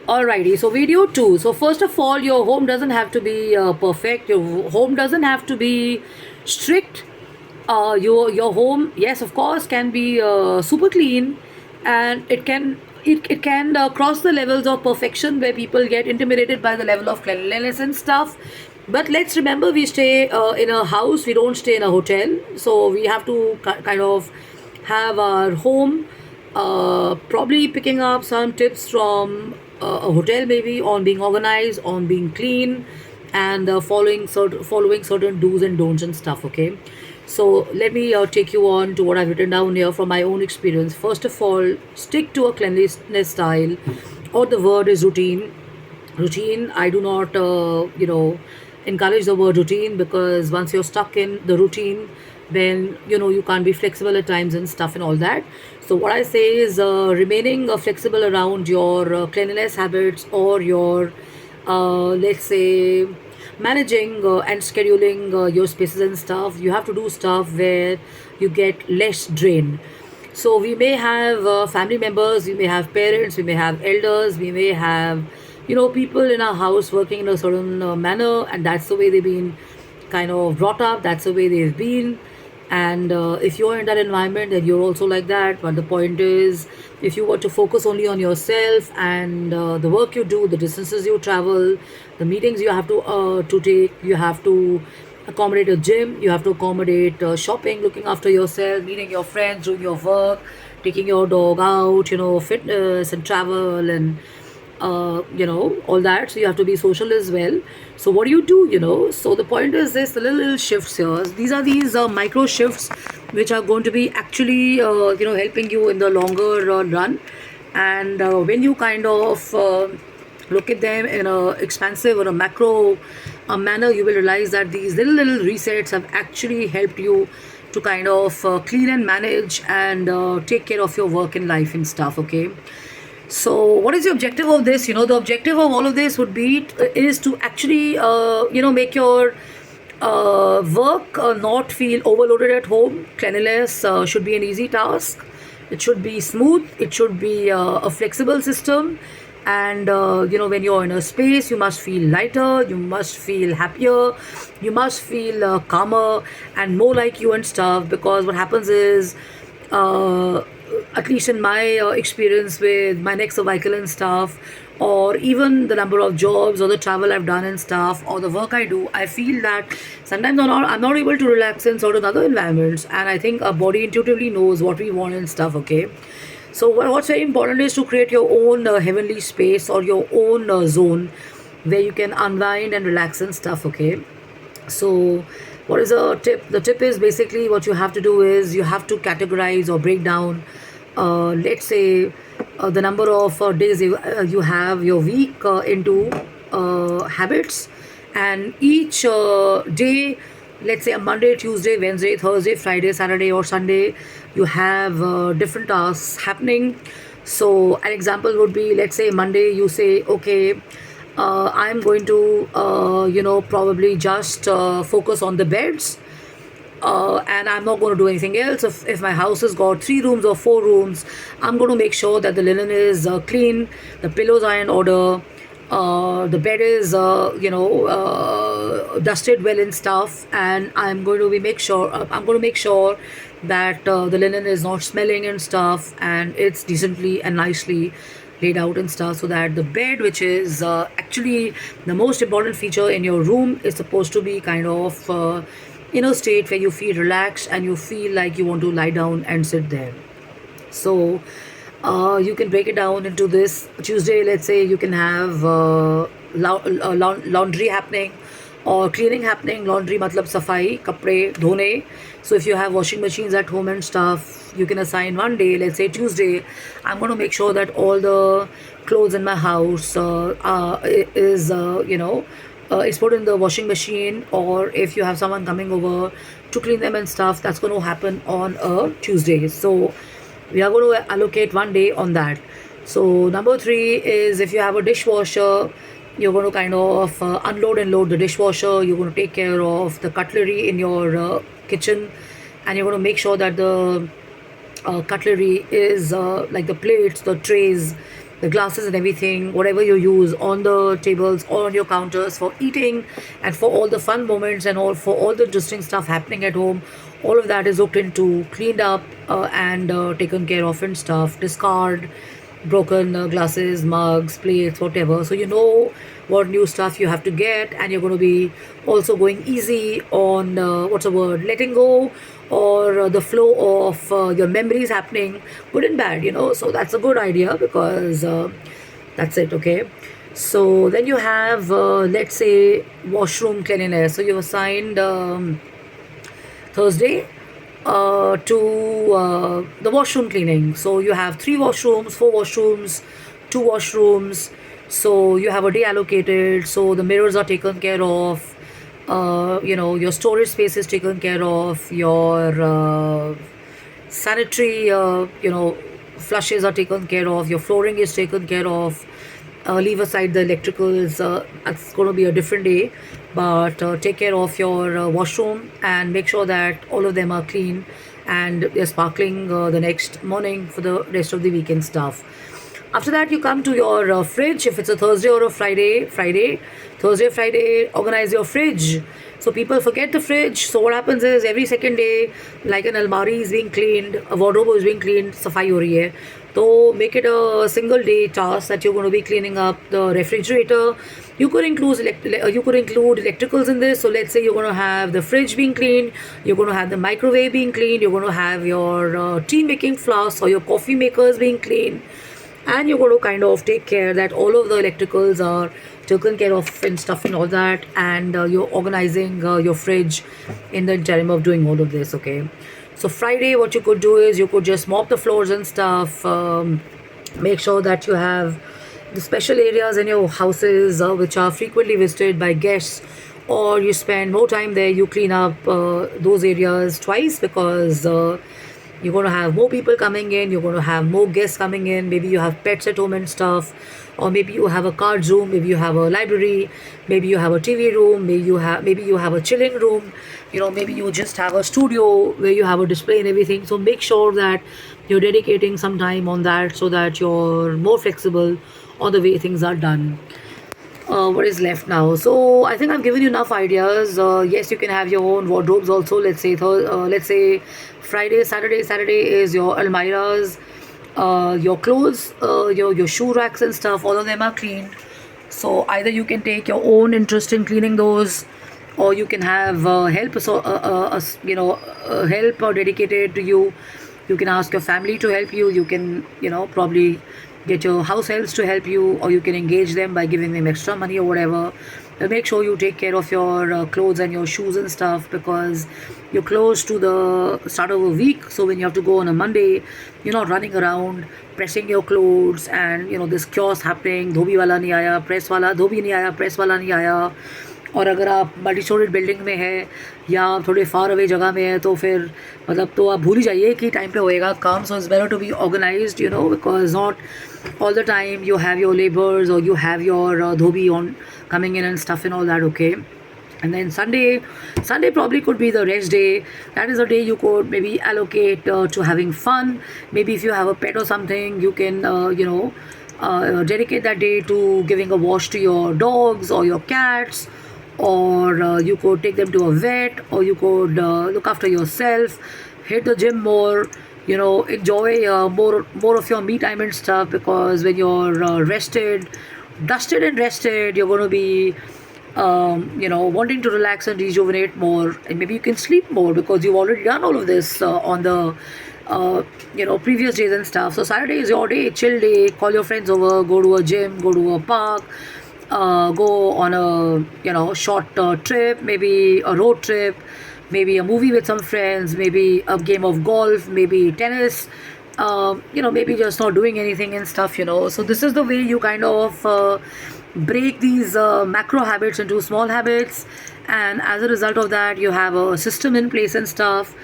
Alrighty, so video two. So first of all, your home doesn't have to be perfect. Your home doesn't have to be strict. Your home, yes, of course, can be super clean, and it can cross the levels of perfection where people get intimidated by the level of cleanliness and stuff. But let's remember, we stay in a house. We don't stay in a hotel, so we have to kind of have our home, probably picking up some tips from a hotel, maybe on being organized, on being clean, and following certain do's and don'ts and stuff. Okay, so let me take you on to what I've written down here from my own experience. First of all, stick to a cleanliness style, or the word is routine. Routine, I do not encourage the word routine, because once you're stuck in the routine, then you can't be flexible at times and stuff and all that. So what I say is, remaining flexible around your cleanliness habits, or your let's say managing and scheduling your spaces and stuff. You have to do stuff where you get less drain. So we may have family members, we may have parents, we may have elders, we may have people in our house working in a certain manner, and that's the way they've been kind of brought up, that's the way they've been. And if you're in that environment, then you're also like that. But the point is, if you were to focus only on yourself and the work you do, the distances you travel, the meetings you have to take, you have to accommodate a gym, you have to accommodate shopping, looking after yourself, meeting your friends, doing your work, taking your dog out, fitness and travel, and all that. So you have to be social as well. So what do you do? So the point is this: the little shifts here. These are these micro shifts which are going to be actually helping you in the longer run. And when you kind of look at them in a expansive or a macro manner, you will realize that these little resets have actually helped you to kind of clean and manage and take care of your work and life and stuff. Okay, so what is the objective of this? The objective of all of this would be is to actually make your work not feel overloaded at home. Cleanliness should be an easy task. It should be smooth. It should be a flexible system. And when you're in a space, you must feel lighter, you must feel happier, you must feel calmer and more like you and stuff. Because what happens is, uh, at least in my experience with my next cervical and stuff, or even the number of jobs or the travel I've done and stuff, or the work I do, I feel that sometimes I'm not able to relax in certain other environments. And I think our body intuitively knows what we want and stuff. Okay, so what's very important is to create your own heavenly space, or your own zone where you can unwind and relax and stuff. Okay, so what is a tip? The tip is basically, what you have to do is, you have to categorize or break down, let's say, the number of days you have your week into habits. And each day, let's say a Monday, Tuesday, Wednesday, Thursday, Friday, Saturday, or Sunday, you have different tasks happening. So an example would be, let's say Monday, you say, okay, I'm going to probably just focus on the beds, and I'm not going to do anything else. If my house has got 3 rooms or 4 rooms, I'm going to make sure that the linen is clean, the pillows are in order, the bed is dusted well and stuff, and I'm going to make sure that the linen is not smelling and stuff, and it's decently and nicely laid out and stuff. So that the bed, which is actually the most important feature in your room, is supposed to be kind of in a state where you feel relaxed and you feel like you want to lie down and sit there. So you can break it down into this. Tuesday, let's say, you can have laundry happening or cleaning happening. Laundry matlab safai, kapde dhone. So if you have washing machines at home and stuff, you can assign one day, let's say Tuesday, I'm going to make sure that all the clothes in my house is put in the washing machine. Or if you have someone coming over to clean them and stuff, that's going to happen on a Tuesday. So we are going to allocate one day on that. So number three is, if you have a dishwasher, you're going to kind of unload and load the dishwasher. You're going to take care of the cutlery in your kitchen, and you're going to make sure that the cutlery is like the plates, the trays, the glasses and everything, whatever you use on the tables or on your counters for eating and for all the fun moments and all for all the interesting stuff happening at home. All of that is looked into, cleaned up, and taken care of and stuff. Discard broken glasses, mugs, plates, whatever. So you know what new stuff you have to get, and you're going to be also going easy on what's the word, letting go, or the flow of your memories happening, good and bad, you know. So that's a good idea because that's it, okay. So then you have, let's say, washroom cleanliness. So you've assigned Thursday to the washroom cleaning. So you have 3 washrooms, 4 washrooms, 2 washrooms. So you have a day allocated. So the mirrors are taken care of. You know, your storage space is taken care of. Your sanitary, flushes are taken care of. Your flooring is taken care of. Leave aside the electricals. It's going to be a different day, but take care of your washroom and make sure that all of them are clean and they're sparkling the next morning for the rest of the weekend stuff. After that, you come to your fridge. If it's a Thursday or a Friday, Thursday, Friday, organize your fridge. So people forget the fridge. So what happens is every second day, like an almari is being cleaned, a wardrobe is being cleaned, safai ho rahi hai. So make it a single day task that you're going to be cleaning up the refrigerator. You could include electricals in this. So let's say you're going to have the fridge being cleaned, you're going to have the microwave being cleaned, you're going to have your tea making flask or your coffee makers being cleaned, and you're going to kind of take care that all of the electricals are taken care of and stuff and all that, and you're organizing your fridge in the interim of doing all of this, okay. So Friday, what you could do is you could just mop the floors and stuff. Make sure that you have the special areas in your houses which are frequently visited by guests, or you spend more time there. You clean up those areas twice because you're going to have more people coming in, you're going to have more guests coming in. Maybe you have pets at home and stuff, or maybe you have a cards room, maybe you have a library, maybe you have a TV room, maybe you have a chilling room, you know, maybe you just have a studio where you have a display and everything. So make sure that you're dedicating some time on that so that you're more flexible on the way things are done. What is left now? So I think I've given you enough ideas. Yes, you can have your own wardrobes also. Let's say Friday, Saturday is your almiras, your clothes, your shoe racks and stuff. All of them are cleaned. So either you can take your own interest in cleaning those, or you can have help. So help dedicated to you. You can ask your family to help you. You can probably get your house helps to help you, or you can engage them by giving them extra money or whatever. But make sure you take care of your clothes and your shoes and stuff, because you're close to the start of a week. So when you have to go on a Monday, you're not running around pressing your clothes and this chaos happening. धोबी वाला नहीं आया, press वाला धोबी नहीं आया, press वाला नहीं आया. और अगर आप मल्टी स्टोरेड बिल्डिंग में है या थोड़े फार अवे जगह में है तो फिर मतलब तो आप भूल ही जाइए कि टाइम पे होएगा काम. So it's better to be organized because not all the time you have your laborers or you have your dhobi on coming in and stuff and all that, okay. And then Sunday probably could be the rest day. That is a day you could maybe allocate to having fun. Maybe if you have a pet or something, you can dedicate that day to giving a wash to your dogs or your cats, or you could take them to a vet, or you could look after yourself, hit the gym more, enjoy more of your me time and stuff, because when you're dusted and rested, you're going to be wanting to relax and rejuvenate more, and maybe you can sleep more because you've already done all of this on the previous days and stuff. So Saturday is your day, chill day. Call your friends over, go to a gym, go to a park, go on a short trip, maybe a road trip, maybe a movie with some friends, maybe a game of golf, maybe tennis, maybe just not doing anything and stuff. So this is the way you kind of break these macro habits into small habits, and as a result of that you have a system in place and stuff.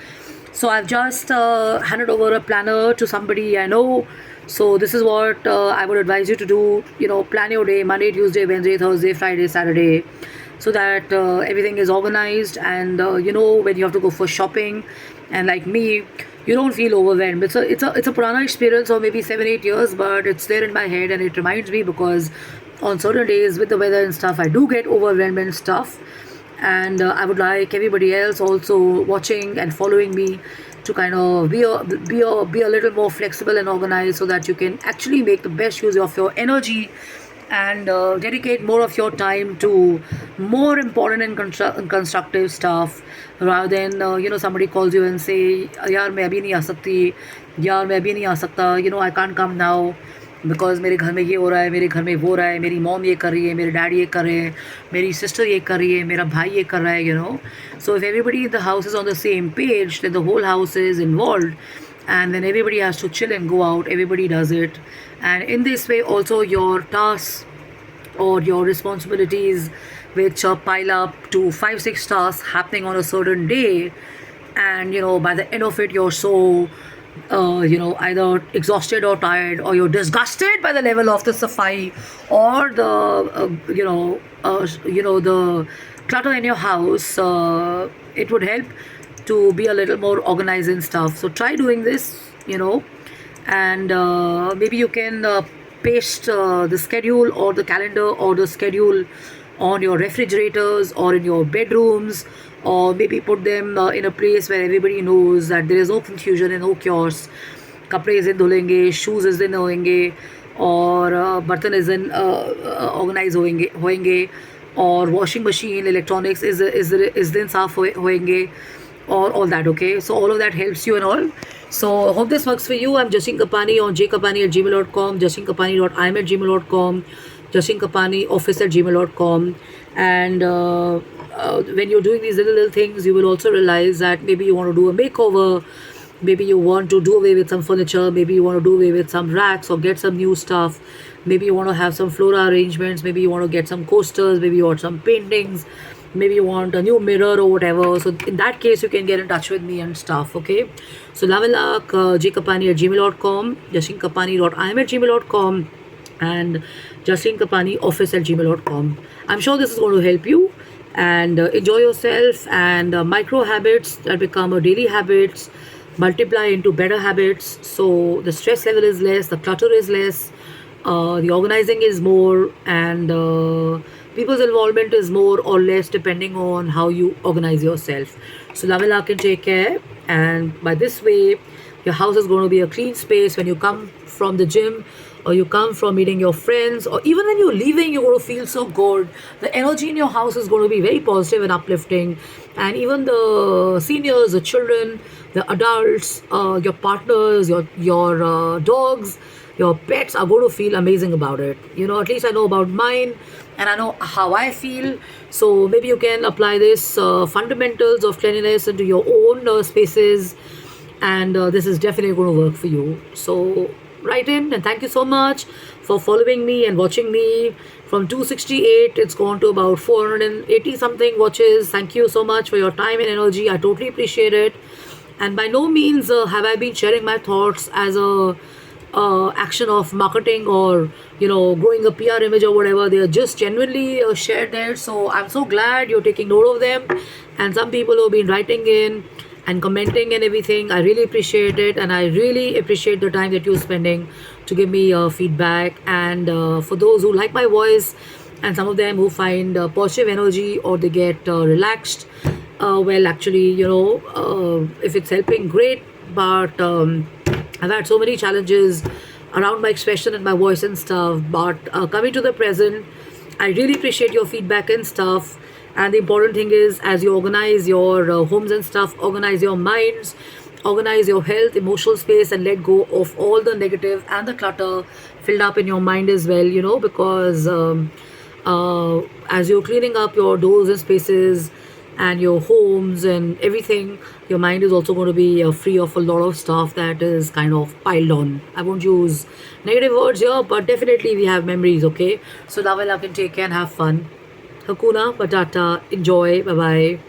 So I've just handed over a planner to somebody I know. So this is what I would advise you to do. Plan your day: Monday, Tuesday, Wednesday, Thursday, Friday, Saturday, so that everything is organized. And when you have to go for shopping, and like me, You don't feel overwhelmed. It's a purana experience of maybe 7 8 years, but it's there in my head and it reminds me because on certain days with the weather and stuff, I do get overwhelmed and stuff. And I would like everybody else also watching and following me to kind of be a little more flexible and organized so that you can actually make the best use of your energy and dedicate more of your time to more important and constructive stuff rather than somebody calls you and say यार मैं अभी नहीं आ सकती यार मैं अभी नहीं आ सकता I can't come now because मेरे घर में ये हो रहा है मेरे घर में वो हो रहा है मेरी मॉम ये कर रही है मेरे डैड ये कर रहे हैं मेरी सिस्टर ये कर रही है मेरा भाई ये कर रहा है so if everybody in the house is on the same page the whole house is involve and then everybody has to chill and go out, everybody does it, and in this way also your tasks or your responsibilities which pile up to 5 6 tasks happening on a certain day, and by the end of it you're so either exhausted or tired, or you're disgusted by the level of the safai or the the clutter in your house. It would help to be a little more organized and stuff. So try doing this, and maybe you can paste the schedule or the calendar or the schedule on your refrigerators or in your bedrooms, or maybe put them in a place where everybody knows that there is no confusion and no chaos. कपड़े इस दिन धुलेंगे, shoes इस दिन होंगे, और बर्तन इस दिन ऑर्गेनाइज होंगे, और वॉशिंग मशीन इलेक्ट्रॉनिक्स इस दिन साफ होंगे, or all that. Okay, so all of that helps you and all. So hope this works for you. I'm Jashin Kapani on jkapani@gmail.com, jashinkapani.im@gmail.com, jashinkapanioffice@gmail.com. And when you're doing these little things, you will also realize that maybe you want to do a makeover, maybe you want to do away with some furniture, maybe you want to do away with some racks or get some new stuff, maybe you want to have some flora arrangements, maybe you want to get some coasters, maybe you want some paintings, maybe you want a new mirror or whatever. So in that case you can get in touch with me and stuff. Okay, so love and luck. jkapani@gmail.com, jashinkapani.im@gmail.com, and jashinkapanioffice@gmail.com. I'm sure this is going to help you, and enjoy yourself, and micro habits that become a daily habits multiply into better habits, so the stress level is less, the clutter is less, the organizing is more, and people's involvement is more or less depending on how you organize yourself. So love and luck and take care. And by this way, your house is going to be a clean space when you come from the gym, or you come from meeting your friends, or even when you're leaving, you're going to feel so good. The energy in your house is going to be very positive and uplifting. And even the seniors, the children, the adults, your partners, your dogs, your pets are going to feel amazing about it. At least I know about mine, and I know how I feel. So maybe you can apply this fundamentals of cleanliness into your own spaces, and this is definitely going to work for you. So write in, and thank you so much for following me and watching me. From 268 it's gone to about 480 something watches. Thank you so much for your time and energy. I totally appreciate it. And by no means have I been sharing my thoughts as a action of marketing or growing a PR image or whatever. They are just genuinely shared there. So I'm so glad you're taking note of them, and some people who have been writing in and commenting and everything. I really appreciate it, and I really appreciate the time that you're spending to give me feedback. And for those who like my voice, and some of them who find positive energy or they get relaxed, well, actually, if it's helping, great. But I've had so many challenges around my expression and my voice and stuff. But coming to the present, I really appreciate your feedback and stuff. And the important thing is, as you organize your homes and stuff, organize your minds, organize your health, emotional space, and let go of all the negative and the clutter filled up in your mind as well, because as you're cleaning up your doors and spaces and your homes and everything, your mind is also going to be free of a lot of stuff that is kind of piled on. I won't use negative words here, but definitely we have memories. Okay, so love and luck and take care and have fun. Hakuna Matata. Enjoy. Bye bye.